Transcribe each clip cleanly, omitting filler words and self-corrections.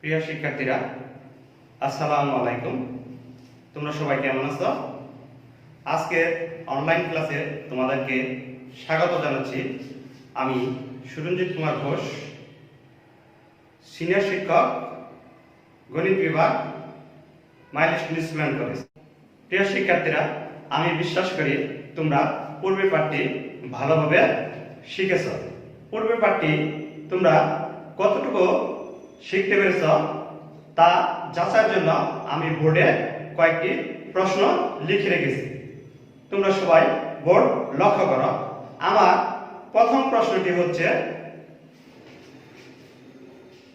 প্রিয় শিক্ষার্থীরা, আসসালামু আলাইকুম। তোমরা সবাই কেমন আছো? আজকে অনলাইন ক্লাসে তোমাদেরকে স্বাগত জানাচ্ছি। আমি সুরঞ্জিত কুমার ঘোষ, সিনিয়র শিক্ষক, গণিত বিভাগ, মাইলস্টোন স্টুডেন্ট কলেজ। প্রিয় শিক্ষার্থীরা, আমি বিশ্বাস করি তোমরা পূর্বের পাঠটি ভালোভাবে শিখেছ। পূর্বের পাঠটি তোমরা কতটুকু শিখতে পেরেছ তা যাচাইয়ের জন্য আমি বোর্ডে কয়েকটি প্রশ্ন লিখে রেখেছি। তোমরা সবাই বোর্ড লক্ষ্য করো। আমার প্রথম প্রশ্নটি হচ্ছে,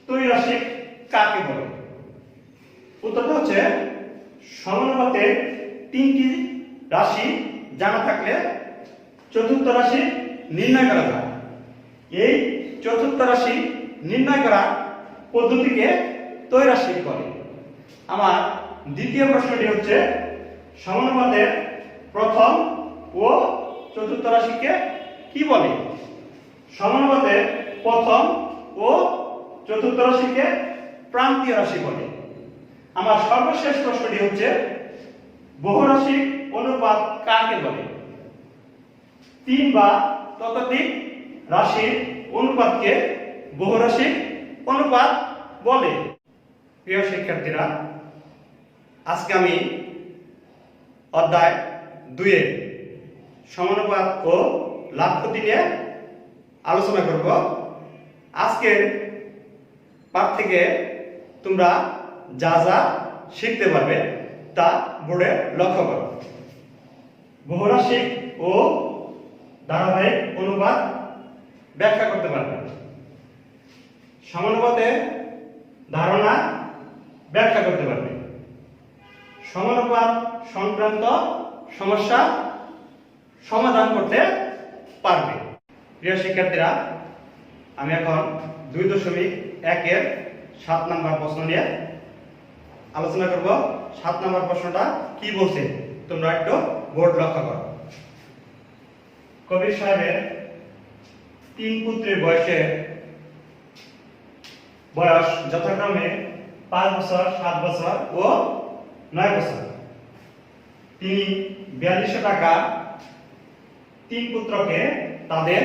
ত্রৈরাশিক কাকে বলে? উত্তরটা হচ্ছে, সমানুপাতের তিনটি রাশি জানা থাকলে চতুর্থ রাশি নির্ণয় করা যায়। এই চতুর্থ রাশি নির্ণয় করা পদ্ধতিকে ত্রৈরাশিক বলে। আমার দ্বিতীয় প্রশ্নটি হচ্ছে, সমানুপাতের প্রথম ও চতুর্থ রাশিকে কি বলে? সমানুপাতের প্রথম ও চতুর্থ রাশিকে প্রান্তীয় রাশি বলে। আমার সর্বশেষ প্রশ্নটি হচ্ছে, বহুরাশিক অনুপাত কাকে বলে? তিন বা ততোধিক রাশির অনুপাতকে বহুরাশিক অনুপাত বলে। প্রিয় শিক্ষার্থীরা, আজকে আমি অধ্যায় 2 সমানুপাত ও লাভ ক্ষতি নিয়ে আলোচনা করব। আজকের পাঠ থেকে তোমরা যা যা শিখতে পারবে তা বোর্ডে লক্ষ্য করো। বহুরাশিক ও ধারাবাহিক অনুপাত ব্যাখ্যা করতে পারবে, সমানুপাতের ধারণা ব্যাখ্যা করতে পারবে, সমানুপাত সংক্রান্ত সমস্যা সমাধান করতে পারবে। প্রিয় শিক্ষার্থীরা, আমি এখন 2.1 7 নম্বর প্রশ্ন নিয়ে আলোচনা করব। 7 নম্বর প্রশ্নটা কি বলছে তোমরা একটু বোর্ড লক্ষ্য করো। কবির সাহেবের 3 পুত্রের বয়স যথাক্রমে 5 বছর, 7 বছর ও 9 বছর। তিনি 4200 টাকা 3 পুত্রকে তাদের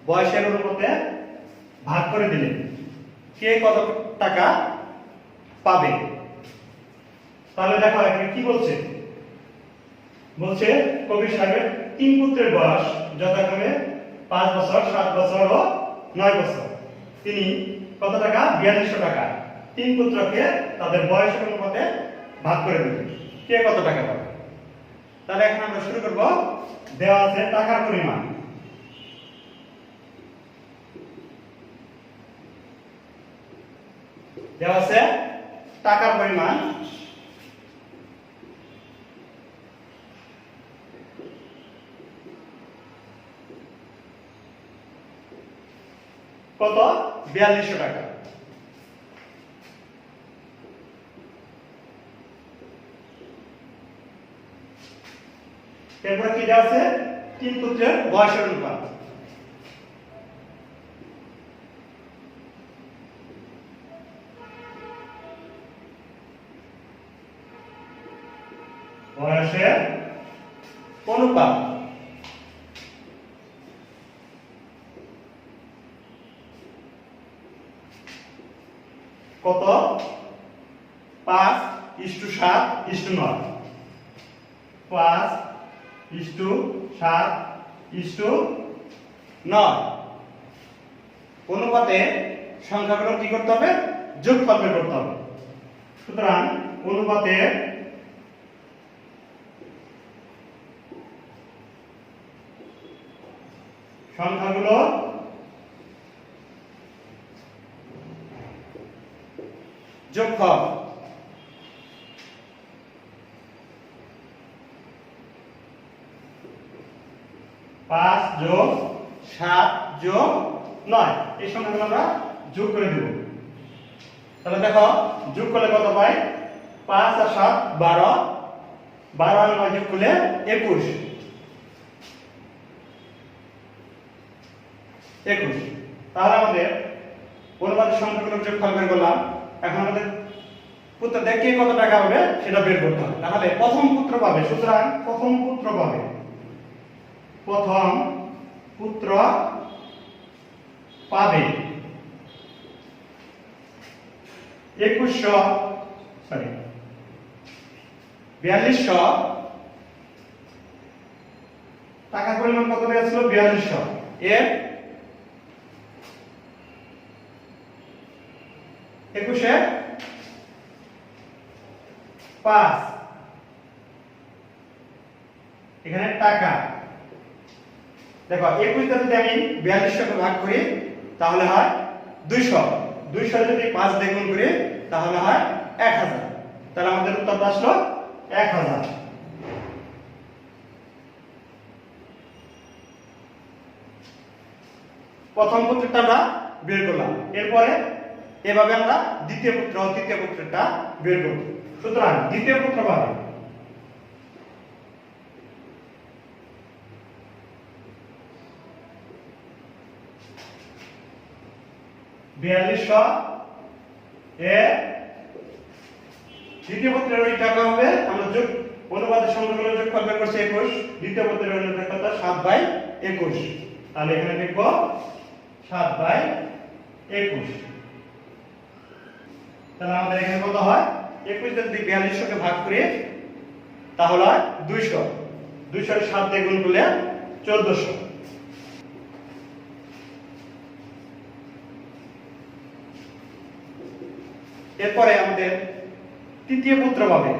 বয়সের অনুপাতে ভাগ করে দিলেন। কে কত টাকা পাবে? তাহলে দেখো এখানে কি বলছে। বলছে, কবির সাহেবের 3 পুত্রের বয়স যথাক্রমে 5 বছর, 7 বছর ও 9 বছর। তিনি কত টাকা? 4200 টাকা 3 পুত্রকে তাদের বয়সের অনুপাতে ভাগ করে দিলেন। কে কত টাকা পাবে? তাহলে এখন আমরা শুরু করব। দেওয়া আছে টাকার পরিমাণ। দেওয়া আছে টাকার পরিমাণ। কত? 4200 টাকা। এরপরে কি দেওয়া আছে? 3 পুত্রের বয়সের অনুপাত। বয়সের অনুপাত। কত? 5:7:9। 5:7:9 অনুপাতে সংখ্যাগুলো কি করতে হবে? যোগফল বের করতে হবে। সুতরাং অনুপাতে সংখ্যাগুলো যোগফল। 5+7+9 এই সংখ্যাগুলো আমরা যোগ করে দেব। তাহলে দেখো যোগ করলে কত পাই? 5 আর 7 12, 12 আর 9 যোগ করলে 21। তাহলে আমাদের অনুপাতের সংখ্যাগুলোর যোগফল বের করলাম। এখন আমাদের পুত্র দেখে কত টাকা হবে সেটা বের করতে হবে। তাহলে প্রথম পুত্র পাবে, সুতরাং প্রথম পুত্র পাবে, প্রথম পুত্র পাবে 4200 টাকার পরিমাণ কত পেয়েছিল? 4200 এর 21/5 এখানে টাকা। দেখো 21 টা যদি আমি 4200 কে ভাগ করি তাহলে হয় 200, 200 যদি 5 দিয়ে গুণ করি তাহলে হয় 1000। তাহলে আমাদের উত্তরটা আসলো 1000। প্রথম পুত্রটা আমরা বের করলাম, এরপরে এভাবে আমরা দ্বিতীয় পুত্র ও তৃতীয় পুত্রটা বের করব। সুতরাং দ্বিতীয় পুত্র পাবে 4200 এর তৃতীয় পুত্রের ওই টাকা হবে, আমরা যোগ অনুপাতের সংখ্যাগুলো যোগফল বের করছি 21, দ্বিতীয় পুত্রের ওই টাকাটা 7/21। তাহলে এখানে লিখব 7/21। তাহলে আমাদের এখানে কত হয়? 21 যদি 4200 কে ভাগ করি তাহলে হয় 200, 200 এর 7 দিয়ে গুণ করলে 1400। এরপরে আমাদের তৃতীয় পুত্র পাবে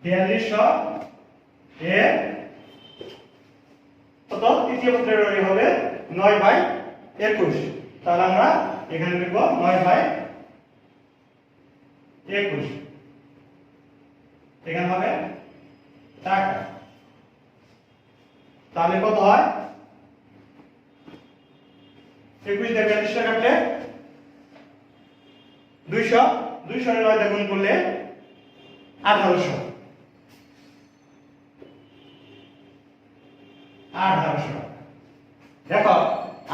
4200 এর কত? তৃতীয় পুত্রের হবে 9/21। তাহলে আমরা এখানে লিখব 9/21। এখানে হবে টাকা। তাহলে কত হয়? 21 দিয়ে 42 কাটলে 200, 200 এর 9 দিয়ে গুণ করলে 1800। দেখো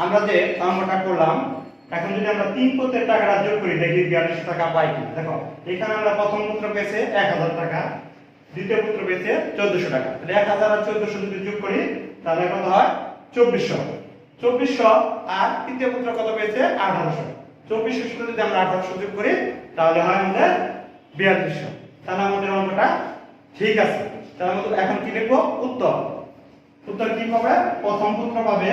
আমরা যে অঙ্কটা করলাম, এখন যদি আমরা তিন পুত্রের টাকাটা যোগ করি দেখি 4200 টাকা পাই কি। দেখো এখানে আমরা প্রথম পুত্র পেয়েছে 1000 টাকা, দ্বিতীয় পুত্র পেয়েছে 1400 টাকা। তাহলে 1000 আর 1400 যদি যোগ করি তাহলে কত হয়? 2400। 2400 আর তৃতীয় পুত্র কত পেয়েছে? 1800। 2400 সাথে যদি আমরা 1800 যোগ করি তাহলে হয় আমাদের 4200। তাহলে আমাদের অঙ্কটা ঠিক আছে। তাহলে আমরা এখন কি লিখব? উত্তর। উত্তর কি পাবে? প্রথম পুত্র পাবে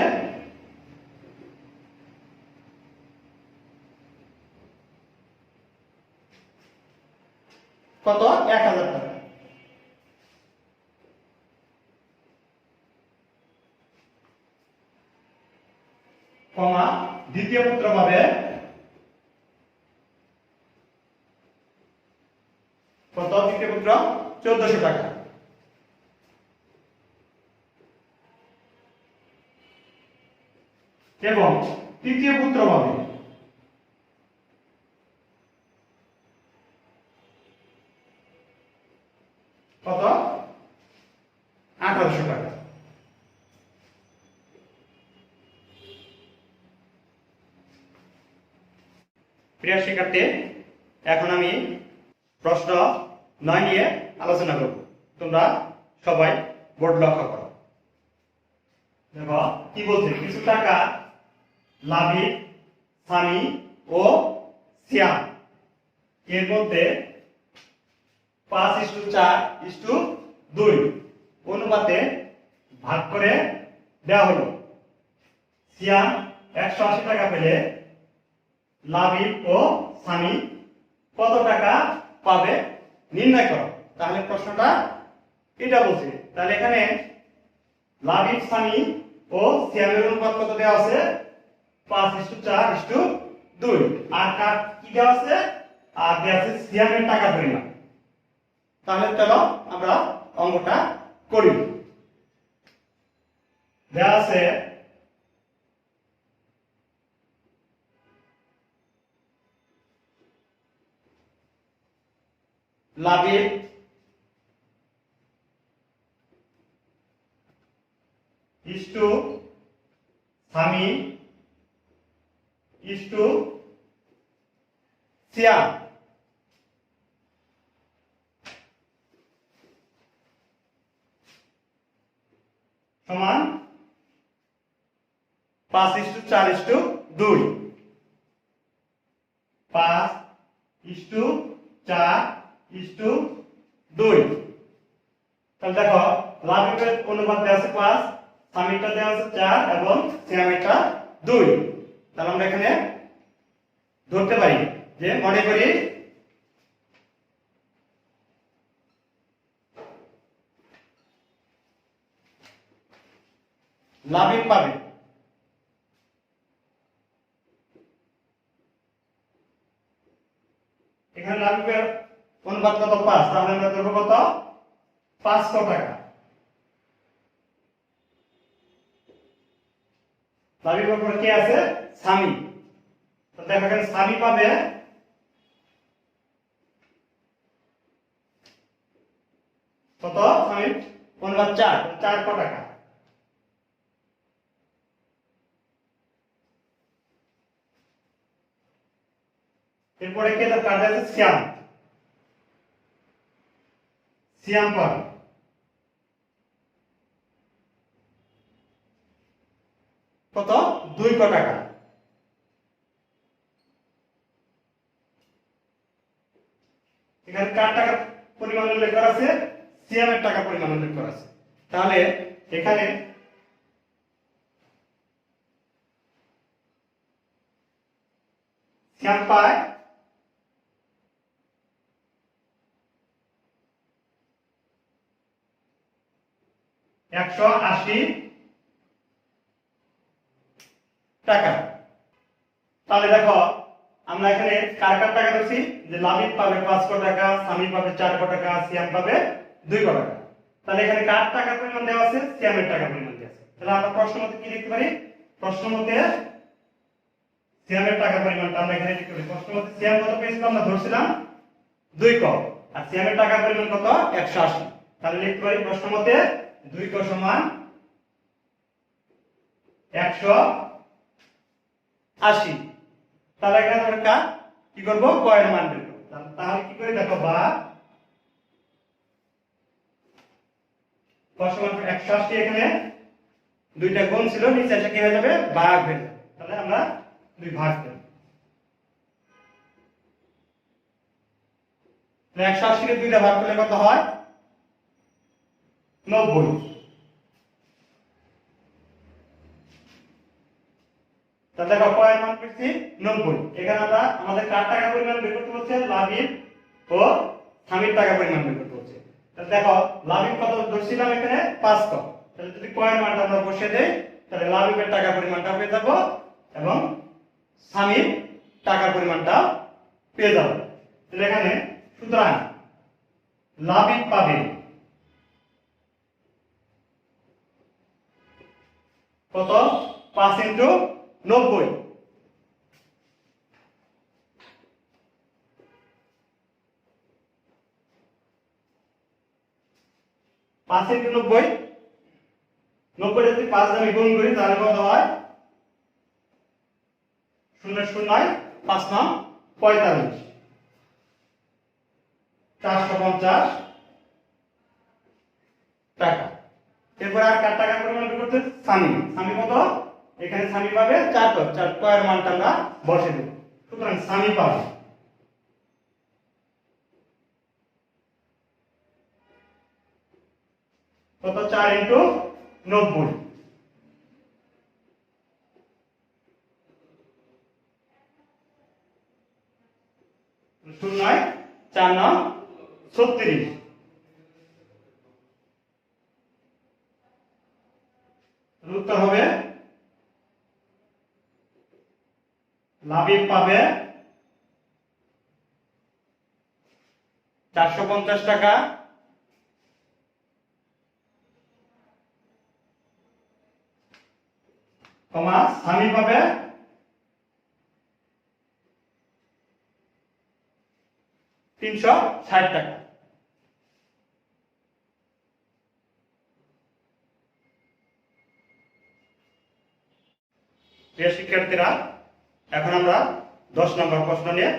কত? 1000 টাকা। কমা দ্বিতীয় পুত্র পাবে কত? দ্বিতীয় পুত্র 1400 টাকা। এবং তৃতীয় পুত্র পাবে কত? 1800 টাকা। প্রিয় শিক্ষার্থী, এখন আমি প্রশ্ন 9 নিয়ে আলোচনা করব। তোমরা সবাই বোর্ড লক্ষ্য করো। দেখো কি বলছে? কিছু টাকা লাবিব, সানি ও সিয়াম এর মধ্যে 5:4:2 অনুপাতে ভাগ করে দেওয়া হলো। সিয়াম 180 টাকা পেলে লাবিব ও সানি কত টাকা পাবে নির্ণয় করো। তাহলে প্রশ্নটা এটা বলছে। তাহলে এখানে লাবিব, সানি ও সিয়ামের অনুপাত কত দেওয়া আছে? 5:4:2। আর কার কি দেওয়া আছে? আর দেওয়া আছে সিয়ামের টাকা পরিমাণ। তাহলে চলো আমরা অঙ্কটা করি। দেওয়া আছে লাবিব ইস টু স্বামী ইস টু সিয়াম সমান 5:4:2 5:4:2 তাহলে দেখো লাবিবের অনুপাত দেওয়া আছে 5, স্বামীটা দেওয়া আছে 4 এবং সিয়ামেরটা 2। তাহলে আমরা এখানে ধরতে পারি যে মনে করি লাবিব পাবে এখানে লাবিবের অনুপাত কত 5, তাহলে আমরা ধরবো কত 500 টাকা। লাবিবের উপর কে আছে স্বামী, তো দেখো এখানে স্বামী পাবে কত, স্বামী অনুপাত 4, 4 টাকা। এরপরে কে তার কাছে আছে সিয়াম, সিয়াম পাবে কত 2 টাকা। এখানে কার টাকা পরিমাণ উল্লেখ করা আছে, সিয়ামের টাকা পরিমাণ উল্লেখ করা আছে। তাহলে এখানে সিয়াম পায় 180 টাকা। তাহলে দেখো আমরা এখানে কার কার টাকা ধরছি, যে লাবিব পাবে 500 টাকা, স্বামী পাবে 400 টাকা, সিয়াম পাবে 200 টাকা। তাহলে এখানে কার টাকার পরিমাণ দেওয়া আছে, সিয়ামের টাকার পরিমাণ দেওয়া আছে। তাহলে আমরা প্রশ্ন মতে কি লিখতে পারি, প্রশ্ন মতে সিয়ামের টাকার পরিমাণটা আমরা এখানে লিখতে পারি। প্রশ্ন মতে সিয়াম কত পেয়েছিল আমরা ধরছিলাম 2 ক, আর সিয়ামের টাকার পরিমাণ কত 180। তাহলে লিখতে পারি প্রশ্ন মতে 2 ক সমান 180। তাহলে এখানে আমরা কি করব, কয়ের মান বের করব। তাহলে কি করে দেখো, বা ক সমান 180, এখানে দুইটা গুণ ছিল, নিচে এসে কি হয়ে যাবে, ভাগ হয়ে যাবে। তাহলে আমরা 2 ভাগ দেব। 180 কে 2 দিয়ে ভাগ করলে কত হয়, 90। তাহলে দেখো কয়ের মান পেয়েছি 90। এখানে আমরা আমাদের কার টাকা পরিমাণ বের করতে হচ্ছে, লাবিব ও স্বামীর টাকা পরিমাণ বের করতে হচ্ছে। তাহলে দেখো লাবিব কত ধরছিলাম এখানে 500। তাহলে যদি কয়ের মানটা আমরা বসিয়ে দেই, তাহলে লাবিবের টাকা পরিমাণটা পেয়ে যাব এবং স্বামীর টাকার পরিমাণটা পেয়ে যাব। তাহলে এখানে সুতরাং লাবিব পাবে কত, 5 × 90। পাঁচ ইন্টু 90, 90 যদি 5 দিয়ে গুণ করি তাহলে কত হয়, 0 0 5 9 45, 450 টাকা। এরপর আর কার টাকার পরিমাণ বের করতে, স্বামী, স্বামী কত, এখানে স্বামী পাবে 4 কয়ের মানটা আমরা বসে দেব। সুতরাং স্বামী পাবে কত, 4 × 90, 0 4 9 36। উত্তর হবে লাবিব পাবে 450 টাকা, কমা স্বামী পাবে 360 টাকা। প্রিয় শিক্ষার্থীরা, এখন আমরা 10 নম্বর প্রশ্ন নিয়ে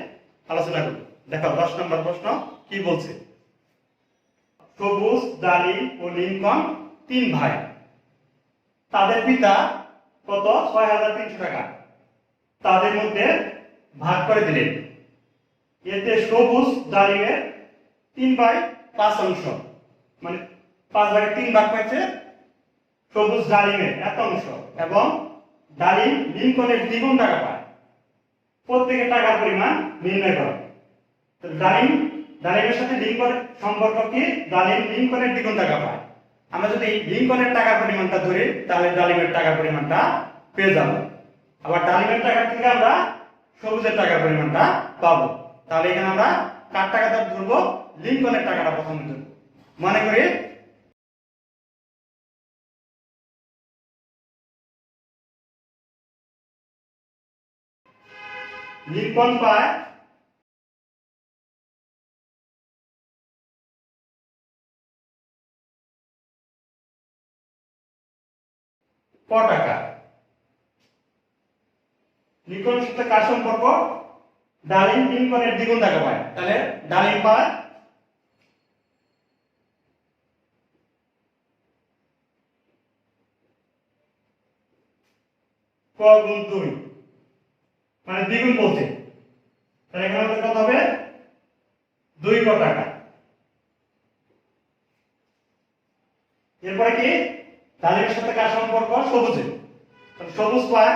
আলোচনা করব। দেখো 10 নম্বর প্রশ্ন কি বলছে। সবুজ, ডালিম ও লিঙ্কন 3 ভাই, তাদের পিতা কত 6300 টাকা তাদের মধ্যে ভাগ করে দিলেন। এতে সবুজ ডালিমের 3/5 অংশ, মানে 5 ভাগে 3 ভাগ পাইছে সবুজ ডালিমের এত অংশ, এবং ডালিম লিঙ্কনের দ্বিগুণ টাকা পায়। প্রত্যেকের টাকার পরিমাণ নির্ণয় করো। তো ডালিমের সাথে লিঙ্কনের সম্পর্ক কি? ডালিম লিঙ্কনের দ্বিগুণ টাকা পায়। আমরা যদি লিঙ্কনের টাকার পরিমাণটা ধরি তাহলে ডালিমের টাকার পরিমাণটা পেয়ে যাব। আবার ডালিমের টাকা থেকে আমরা সবুজের টাকার পরিমাণটা পাবো। তাহলে এখানে আমরা কার টাকাটা ধরবো? লিঙ্কনের টাকাটা প্রথমে ধরবো। মনে করি লিঙ্কন পায় ক টাকা। লিঙ্কনের সাথে কার সম্পর্ক? ডালিম লিঙ্কনের দ্বিগুণ টাকা পায়। তাহলে ডালিম পায় ক গুণ 2, মানে দ্বিগুণ বলছে। তাহলে এখানে আমাদের কত হবে? 2 ক টাকা। এরপরে কি? ডালিমের সাথে কার সম্পর্ক? সবুজের। তাহলে সবুজ পায়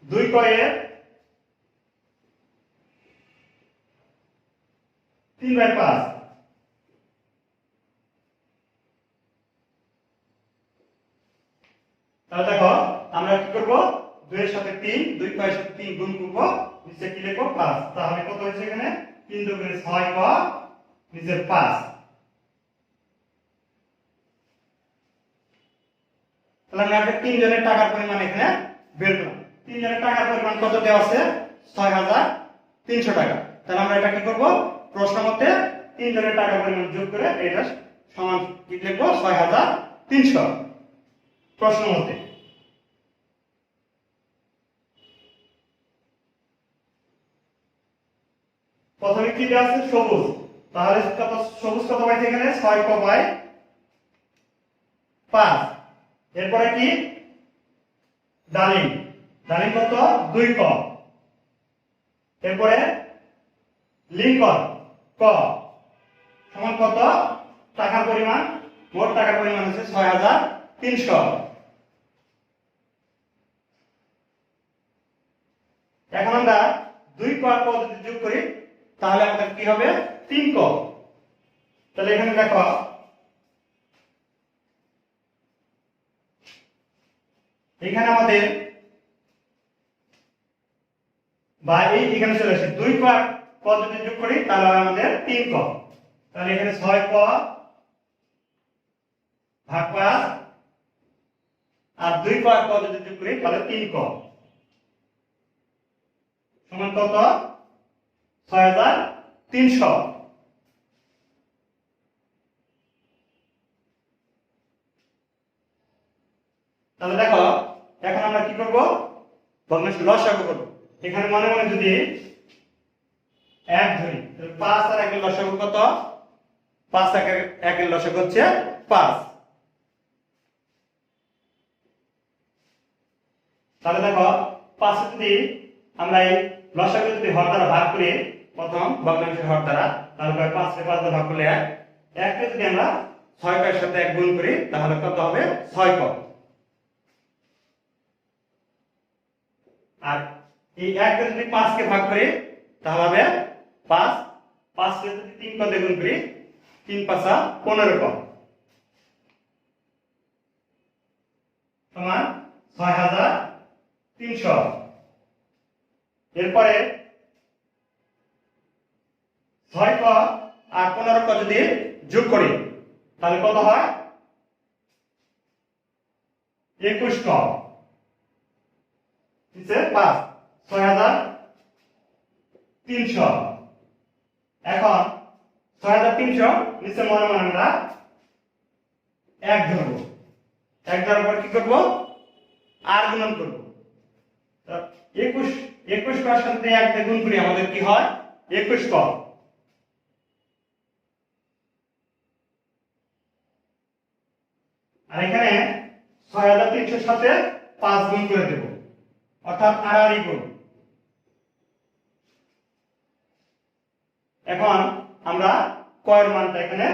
2 ক এর 3/5। তাহলে দেখো আমরা কি করব? 2 এর সাথে 3, 2 ক এর সাথে 3 গুণ করব, নিচে কি লিখব? 5। তাহলে কত হয়েছে এখানে? 3 2 গুণ 6 ক, নিচে 5। তাহলে আমরা আগে 3 জনের টাকার পরিমাণ এখানে বের করব। 3 জনের টাকার পরিমাণ কত দেওয়া আছে? 6300 টাকা। তাহলে আমরা এটা কি করব? প্রশ্ন মতে 3 জনের টাকার পরিমাণ যোগ করে এটা সমান কি লিখব? 6300 প্রশ্ন মতে। প্রথমে কি দেওয়া আছে? সবুজ। তাহলে কত? সবুজ কত পাইছে এখানে? 6 ক বাই 5। এরপরে কি? ডালিম। ডালিম কত? 2 ক। এরপরে লিঙ্কন ক সমান কত? টাকার পরিমাণ, মোট টাকার পরিমাণ হচ্ছে 6300। এখন আমরা 2 ক আর ক যদি যোগ করি তাহলে আমাদের কি হবে? 3 ক। তাহলে এখানে দেখো এখানে আমাদের বা এখানে চলে আসে 2 ক আর ক যদি যোগ করি তাহলে আমাদের 3 ক। তাহলে এখানে 6 ক ভাগ 5 আর 2 ক আর ক যদি যোগ করি তাহলে 3 ক সমান কত? 6300। তাহলে দেখো এখন আমরা কি করব? ভগ্নাংশ লসাগু করব। এখানে মনে মনে যদি 1 ধরি তাহলে 5 আর 1 এর লসাগু কত? 5 আর 1 এর লসাগু হচ্ছে 5। তাহলে দেখো 5 যদি আমরা এই লসাগু যদি হর দ্বারা ভাগ করি, প্রথম ভগ্নাংশের হর দ্বারা, তাহলে 5 কে 5 দ্বারা ভাগ করলে 1, 1 কে যদি আমরা 6 এর সাথে 1 গুণ করি তাহলে কত হবে? 6 ক। আর এই 1 কে যদি 5 কে ভাগ করি তাহলে হবে 5, 5 কে যদি 3 ক দিয়ে গুণ করি 3 5 15 ক সমান 6300। এরপরে 6 ক আর 15 ক যদি যোগ করি তাহলে কত হয়? 21 ক। নিচে 5, 6300। এখন 6300 নিচে মনে মনে আমরা 1 ধরব। 1 ধরার পর কি করব? আর গুণন করব। 21 করার সাথে 1 দিয়ে গুণ করি আমাদের কি হয়? 21 ক। আর এখানে 6300 সাথে 5 গুণ করে দেব, অর্থাৎ আড়াআড়ি গুণ। এখন আমরা কয়ের মানটা এখানে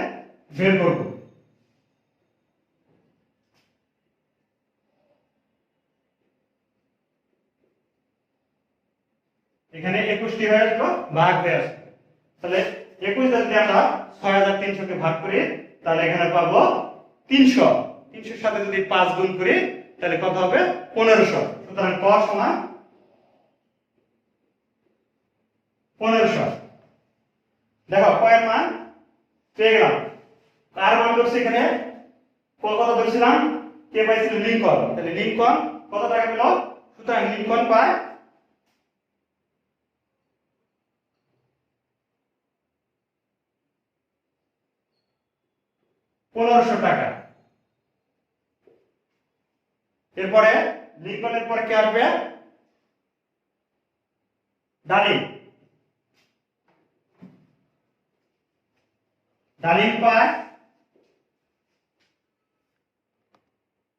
বের করব। এখানে 21টি হয়ে আসলো, ভাগ হয়ে আসলো। তাহলে 21 যদি আমরা 6300 কে ভাগ করি তাহলে এখানে পাবো 300। 300 সাথে যদি 5 গুণ করি তাহলে কত হবে? 1500। সুতরাং ক সমান 1500। দেখো কয়ের মান পেয়ে গেলাম। কার মান ধরছি এখানে? কত ধরছিলাম? কে পাইছিল? লিংকন। তাহলে লিংকন কত টাকা পেল? সুতরাং লিংকন পায় 1500 টাকা। এরপরে লিংকনের পরে কে আসবে? ডালিম। ডালিম পায়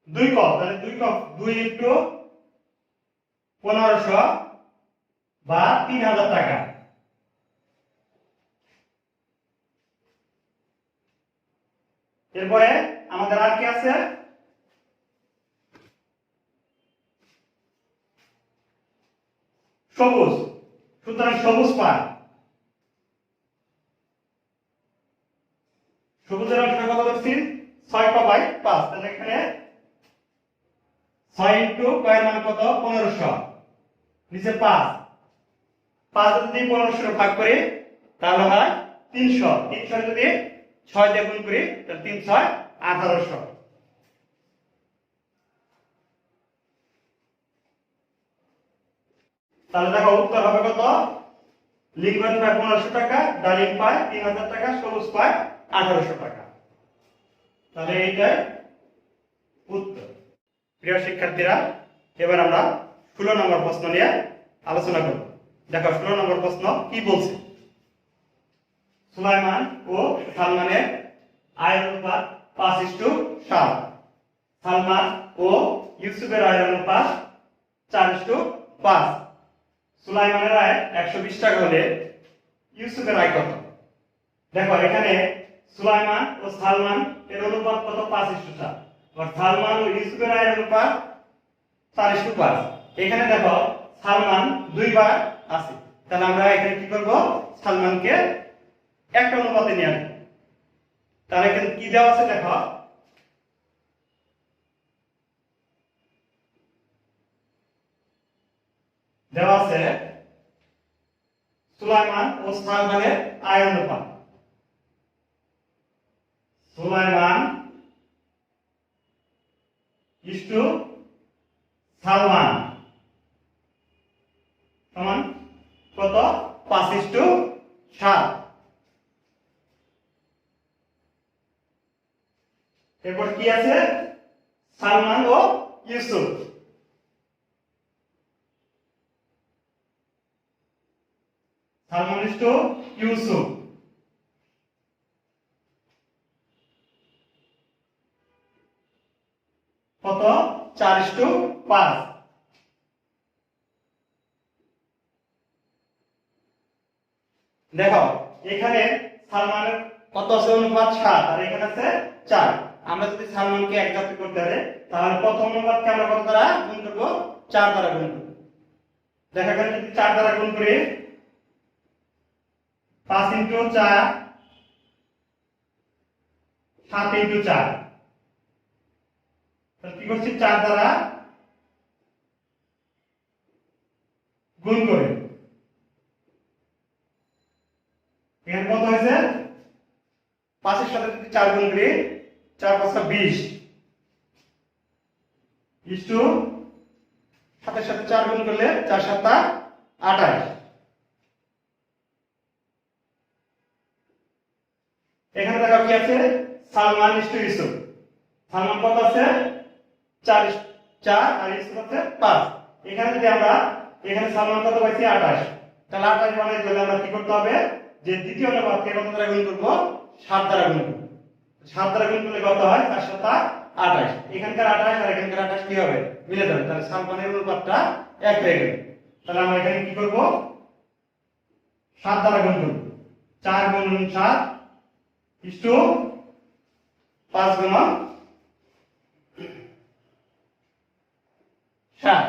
2 কপ। তাহলে 2 কপ 2 ইনটু 1500 বা 3000 টাকা। এরপরে আমাদের আর কি আছে? সবুজ। সুতরাং সবুজ পায়, সবুজের অংশটা কত ধরছি? 6 ক বাই 5। তাহলে এখানে 6 ইনটু কয়ের মান কত? 1500, নিচে 5। 5 যদি 1500 ভাগ করি তাহলে হয় 300। 300 যদি 6 দিয়ে গুণ করি তাহলে 3 6 1800। তাহলে দেখো উত্তর হবে কত? লিংকন পায় 1500 টাকা, ডালিম পায় 3000 টাকা, সবুজ পায় 1800 টাকা। তাহলে এইটাই উত্তর। প্রিয় শিক্ষার্থীরা, এবার আমরা 16 নম্বর প্রশ্ন নিয়ে আলোচনা করব। দেখো 16 নম্বর প্রশ্ন কি বলছে? সুলাইমান ও সালমানের আয়ের অনুপাত 5:7। সালমান ও ইউসুফের আয়ের অনুপাত 4:5। সুলাইমানের আয় 120 টাকা হলে ইউসুফের আয় কত? দেখো এখানে সুলাইমান ও সালমান এর অনুপাত কত? 5:7। আর সালমান ও ইউসুফের আয়ের অনুপাত 4:5। এখানে দেখো সালমান দুইবার আছে, তাহলে আমরা এখানে কি করব? সালমানকে একটা অনুপাতে নিয়ে আসবো। তাহলে এখানে কি দেওয়া আছে দেখো, দেওয়া আছে সুলাইমান ও সালমানের আয় অনুপাত। সুলাইমান ইসটু সালমান সমান কত? 5:7। এরপর কি আছে? সালমান ও ইউসুফ। সালমান ইসটু ইউসুফ কত? 4:5। দেখো এখানে সালমানের কত আছে? অনুপাত 7, আর এখানে আছে 4। আমরা যদি সালমানকে এক জাতি করতে পারি তাহলে প্রথম অনুপাতকে আমরা কত দ্বারা গুণ করব? 4 দ্বারা গুণ করব। দেখো এখানে যদি 4 দ্বারা গুণ করি 5 ইনটু 4 7 ইনটু 4। তাহলে কি করছি? 4 দ্বারা গুণ করে এখানে কত হয়েছে? 5 এর সাথে যদি 4 গুণ করি 4 5 20 ইসটু 7 এর সাথে 4 গুণ করলে 4 7 28। এখানে দেখো কি আছে, সালমান ইস্টু ইউসুফ। সালমান কত আছে, 4 4 আর ইউসুফ আছে 5। এখানে যদি আমরা এখানে সালমান কত পাইছি 28, তাহলে 28 বানাইতে হলে আমরা কি করতে হবে, যে দ্বিতীয় অনুপাতকে কত দ্বারা গুণ করব, 7 দ্বারা গুণ করব। 7 দ্বারা গুণ করলে কত হয়, 4 7 28। এখানকার 28 আর এখানকার 28 কি হবে, মিলে যাবে। তাহলে সালমানের অনুপাতটা এক হয়ে গেল। তাহলে আমরা এখানে কি করব, 7 দ্বারা গুণ করব। 4 গুণ 7 ইস্টু 5 গুণ 7।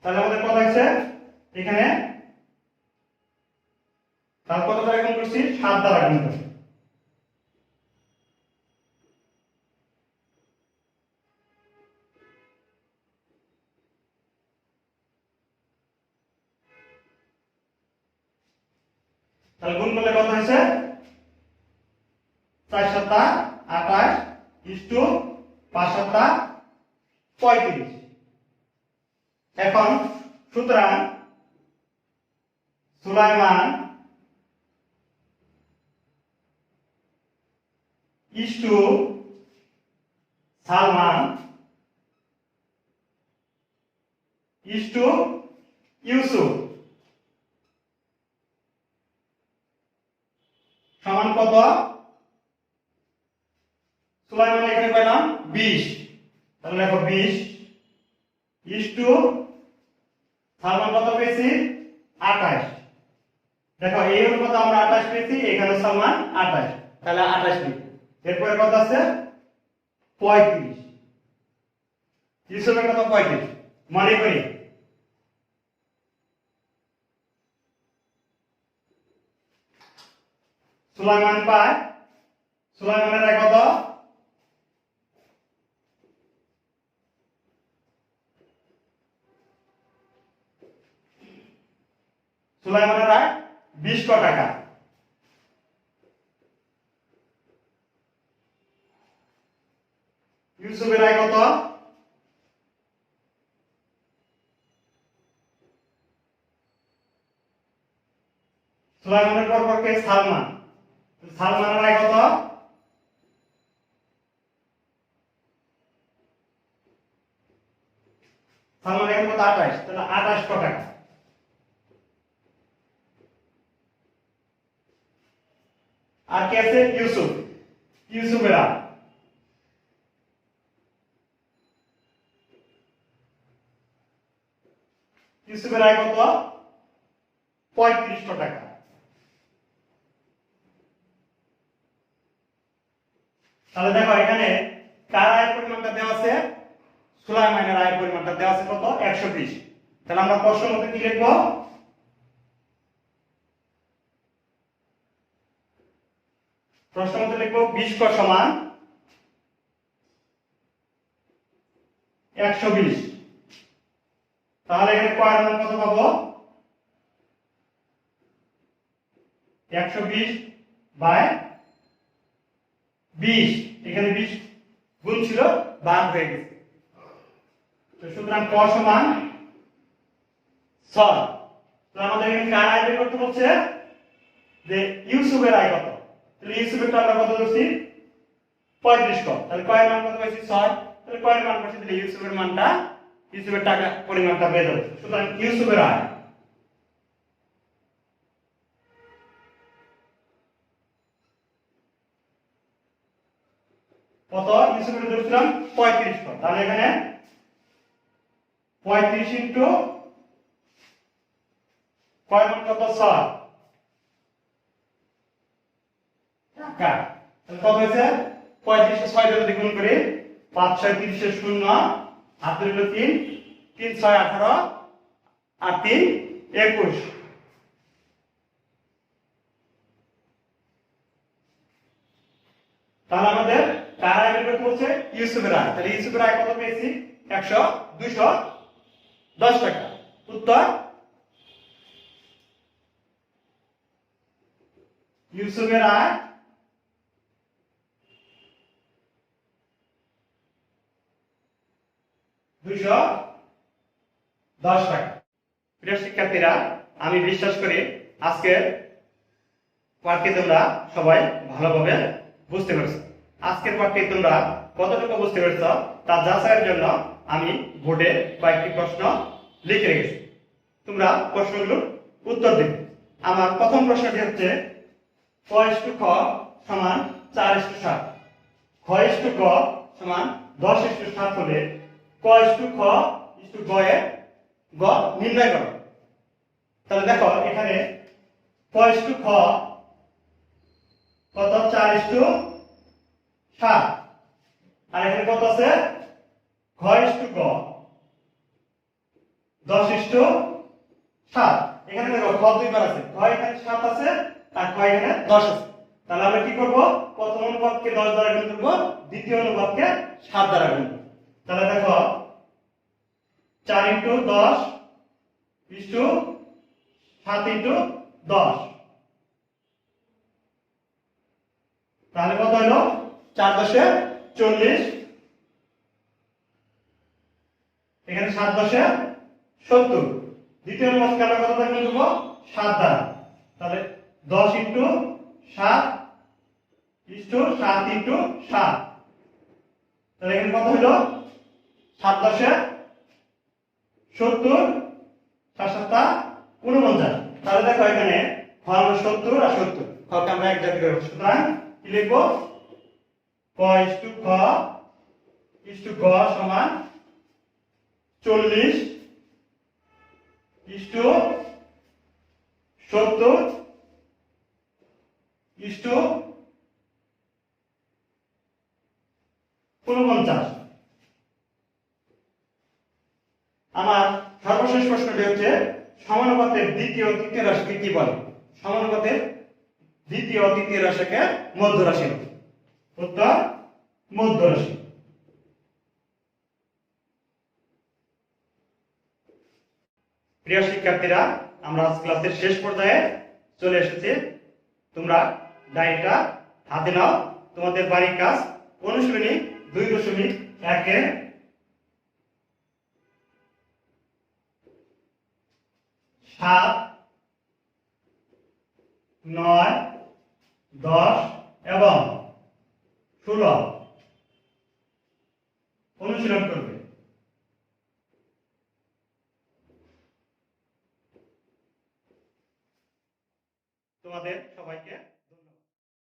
তাহলে আমাদের কত হয়েছে এখানে, তার কত দ্বারা গুণ করছি, 7 দ্বারা গুণ করছি। তাহলে গুণ করলে কত হয়েছে, 4 7 28 ইস্টু 5 7 35। এখন সুতরাং সুলাইমান ইস্টু সালমান ইস্টু ইউসুফ সমান কত, সুলাইমান এখানে পেলাম 20, তাহলে দেখো 20 ইস্টু সালমান কত পেয়েছি 28। দেখো এই অনুপাত আমরা 28 পেয়েছি, এখানে সালমান 28, তাহলে 28 লিখব। এরপরে কত আছে 35, ইউসুফের কত 35, মনে করি সুলাইমান পায়, সুলাইমানের আয় কত, সুলাইমানের আয় 20 টাকা। ইউসুফের আয় কত, সুলাইমানের পর কে, সালমান। সালমানের আয় কত, সালমানের আয় কত 28, তাহলে 28 টাকা। আর কে আছে, ইউসুফ। ইউসুফের আয়, ইউসুফের আয় কত 35 টাকা। তাহলে দেখো এখানে কার আয়ের পরিমাণটা দেওয়া আছে, সুলাইমানের আয়ের পরিমাণটা দেওয়া আছে কত 120। তাহলে আমরা প্রশ্ন মতে কি লিখব, প্রশ্ন মতে লিখব 20 ক সমান 120। তাহলে এখানে কয়ের মান কত পাবো, 120 বাই 20, এখানে 20 গুণ ছিল বাদ হয়ে গেছে। তো সুতরাং ক সমান 6। তো আমাদের এখানে কার আয় বের করতে বলছে, যে ইউসুফের আয় কত, তাহলে ইউসুফেরটা আমরা কত ধরছি 35 ক, তাহলে কয়ের মান কত পাইছি 6, তাহলে কয়ের মান পাচ্ছি, তাহলে ইউসুফের মানটা, ইউসুফের টাকা পরিমাণটা বের হবে। সুতরাং ইউসুফের আয় কত, ইউসুফের ধরছিলাম 35 ক, তাহলে এখানে 35 ইনটু কয় মান কত 6 টাকা, তাহলে কত হয়েছে 35 কে 6 দিয়ে গুণ করি, 5 6 30 এর 0, হাতে হলো 3, 3 6 18 আর 3 21। তাহলে আমাদের কার আয় বের করতে বলছে, ইউসুফের আয়। তাহলে ইউসুফের আয় কত পেয়েছি 210 টাকা। উত্তর ইউসুফের আয় 210 টাকা। প্রিয় শিক্ষার্থীরা, আমি বিশ্বাস করি আজকের পাঠটি তোমরা সবাই ভালোভাবে বুঝতে পেরেছো। আজকের পাঠটি তোমরা কতটুকু বুঝতে পেরেছো তা যাচাইয়ের জন্য আমি বোর্ডে কয়েকটি প্রশ্ন লিখে রেখেছি, তোমরা প্রশ্নগুলোর উত্তর দেবে। আমার প্রথম প্রশ্নটি হচ্ছে ক ইস্টু খ সমান 4:7, খ ইস্টু গ সমান 10:7 হলে ক ইস্টু খ ইস্টু গ এর গ নির্ণয় করো। তাহলে দেখো এখানে ক ইস্টু খ কত 4:7, আর এখানে কত আছে খ ইস্টু গ 10:7। এখানে দেখো খ দুইবার আছে, খ এখানে 7 আছে আর খ এখানে 10 আছে। তাহলে আমরা কি করব, প্রথম অনুপাতকে 10 দ্বারা গুণ করব, দ্বিতীয় অনুপাতকে 7 দ্বারা গুণ করব। তাহলে দেখো 4 × 10 7 × 10, তাহলে কত হলো 4 × 10 = 40, এখানে 7 × 10 = 70। দ্বিতীয় অনুপাতকে আমরা কত দ্বারা গুণ করব, 7 দ্বারা। তাহলে 10 × 7 = 7 × 7, তাহলে এখানে কত হলো 7 × 10 70, 7 × 7 49। তাহলে দেখো এখানে খ হলো 70 আর 70, খকে আমরা এক জায়গায় করব। সুতরাং কি লিখব, ক ইস্টু খ ইস্টু গ সমান 40 ইস্টু 70 ইস্টু 49। আমার সর্বশেষ প্রশ্নটি হচ্ছে সমানুপাতের দ্বিতীয় ও তৃতীয় রাশিকে কি বলে? সমানুপাতের দ্বিতীয় ও তৃতীয় রাশিকে মধ্য রাশি বলে। উত্তর মধ্য রাশি। প্রিয় শিক্ষার্থীরা, আমরা আজ ক্লাসের শেষ পর্যায়ে চলে এসেছি। তোমরা ডায়েরিটা হাতে নাও। তোমাদের বাড়ির কাজ অনুশীলনী 2.1 7, 9, 10 এবং 16 অনুশীলন করবে। তোমাদের সবাইকে